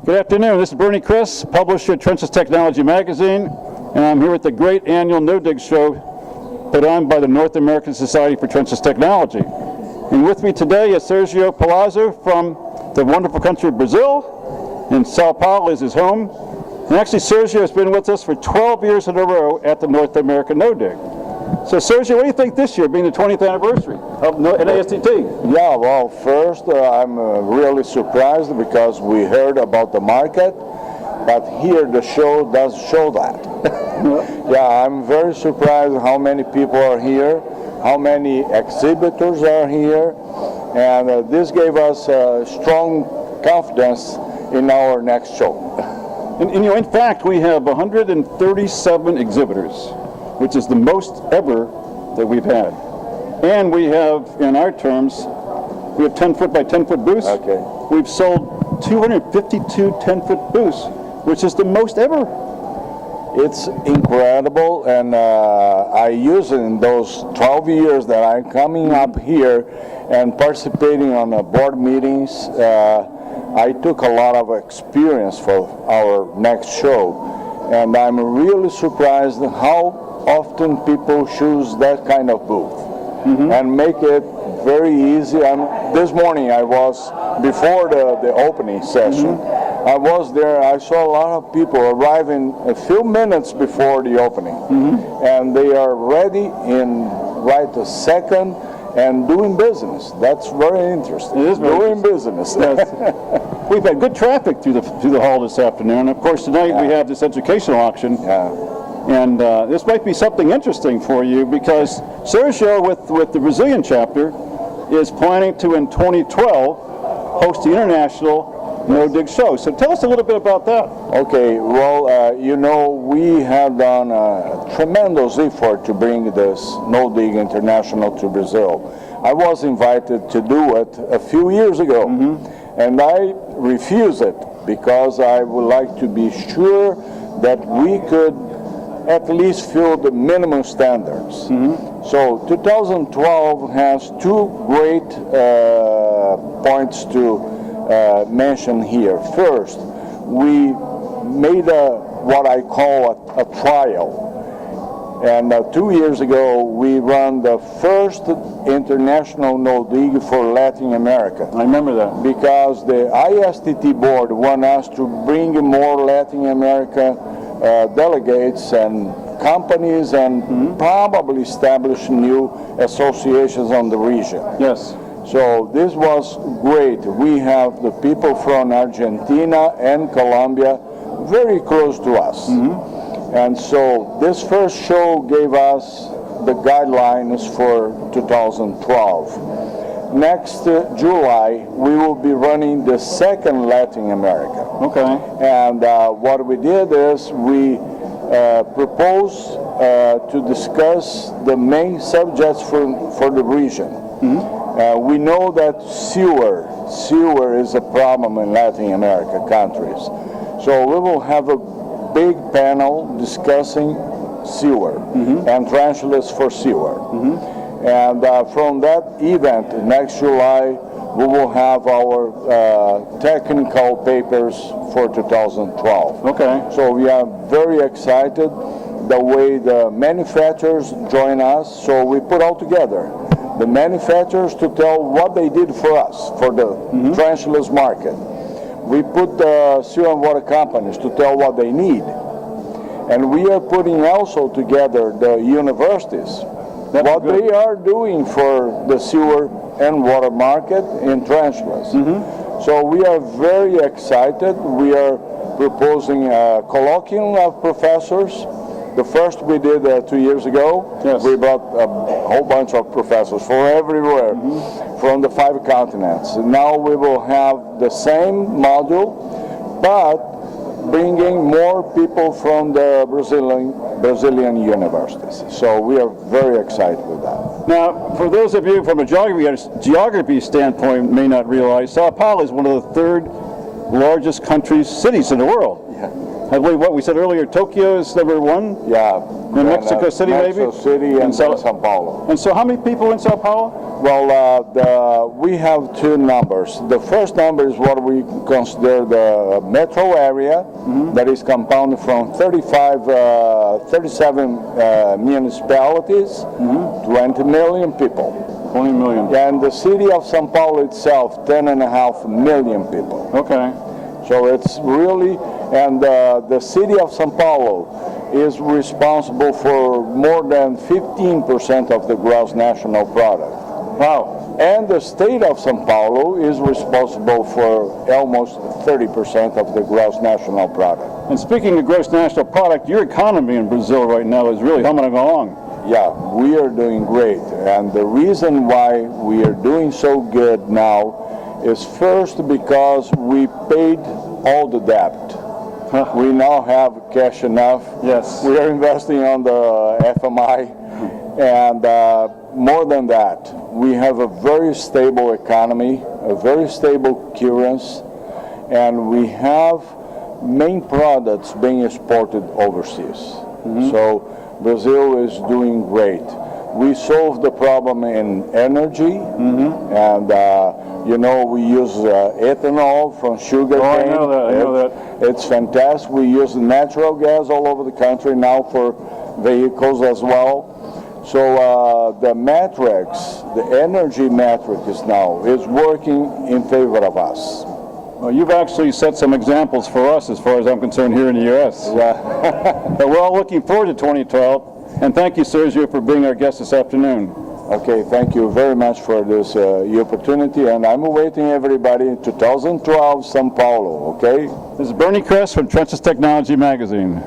Good afternoon. This is Bernie Krzys, publisher at Trenchless Technology Magazine, and I'm here at the great annual No Dig Show put on by the North American Society for Trenchless Technology. And with me today is Sergio Palazzo from the wonderful country of Brazil, and Sao Paulo is his home. And actually, Sergio has been with us for 12 years in a row at the North American No Dig. So, Sergio, what do you think this year, being the 20th anniversary of NASTT? Yeah, well, first, I'm really surprised because we heard about the market, but here the show does show that. Yeah, I'm very surprised how many people are here, how many exhibitors are here, and this gave us strong confidence in our next show. And you know, in fact, we have 137 exhibitors, which is the most ever that we've had. And we have, in our terms, we have 10-foot by 10-foot booths. Okay. We've sold 252 10-foot booths, which is the most ever. It's incredible, and I use it in those 12 years that I'm coming up here and participating on board meetings. I took a lot of experience for our next show, and I'm really surprised how often people choose that kind of booth and make it very easy. This morning I was, before the opening session, I was there, I saw a lot of people arriving a few minutes before the opening, and they are ready in right a second and doing business. That's very interesting. It is very doing business. Yes. We've had good traffic through the hall this afternoon. Of course, tonight we have this educational auction. Yeah. And this might be something interesting for you because Sergio, with the Brazilian chapter, is planning to, in 2012, host the International No Dig Show. So tell us a little bit about that. Okay, well, you know, we have done a tremendous effort to bring this No Dig International to Brazil. I was invited to do it a few years ago, and I refused it because I would like to be sure that we could at least fill the minimum standards. So 2012 has two great points to mention here. First, we made what I call a trial. And 2 years ago, we ran the first international No Dig for Latin America. I remember that. Because the ISTT board want us to bring more Latin America delegates and companies and probably establish new associations on the region. Yes. So this was great. We have the people from Argentina and Colombia very close to us. And so this first show gave us the guidelines for 2012. Next July, we will be running the second Latin America. Okay. And what we did is we proposed to discuss the main subjects for the region. We know that sewer is a problem in Latin America countries. So we will have a big panel discussing sewer and trenchless for sewer. And from that event, next July, we will have our technical papers for 2012. Okay. So we are very excited the way the manufacturers join us. So we put all together the manufacturers to tell what they did for us, for the trenchless market. We put the sewer and water companies to tell what they need. And we are putting also together the universities, what they are doing for the sewer and water market in trenchless. So we are very excited. We are proposing a colloquium of professors. The first we did 2 years ago. Yes. We brought a whole bunch of professors from everywhere, from the 5 continents. Now we will have the same module, but bringing more people from the Brazilian universities. So we are very excited with that. Now, for those of you from a geography standpoint may not realize, Sao Paulo is one of the 3rd largest cities in the world. Yeah. I believe what we said earlier, Tokyo is number 1? Yeah. And Mexico City, maybe? Mexico City and Sao Paulo. And so how many people in Sao Paulo? Well, we have two numbers. The first number is what we consider the metro area, that is compounded from 37 municipalities, 20 million people. 20 million. And the city of São Paulo itself, 10.5 million people. Okay. So it's really, and the city of São Paulo is responsible for more than 15% of the gross national product. Wow. And the state of São Paulo is responsible for almost 30% of the gross national product. And speaking of gross national product, your economy in Brazil right now is really humming along. Yeah, we are doing great. And the reason why we are doing so good now is first because we paid all the debt. We now have cash enough. Yes. We are investing on the FMI. And more than that, we have a very stable economy, a very stable currency, and we have main products being exported overseas. So Brazil is doing great. We solved the problem in energy, and you know, we use ethanol from sugar cane. I know that. It's fantastic. We use natural gas all over the country now for vehicles as well. So the matrix, the energy matrix now is working in favor of us. Well, you've actually set some examples for us as far as I'm concerned here in the U.S. Yeah. But we're all looking forward to 2012. And thank you, Sergio, for being our guest this afternoon. Okay, thank you very much for this opportunity, and I'm awaiting everybody in 2012 São Paulo, okay? This is Bernie Krzys from Trenchless Technology Magazine.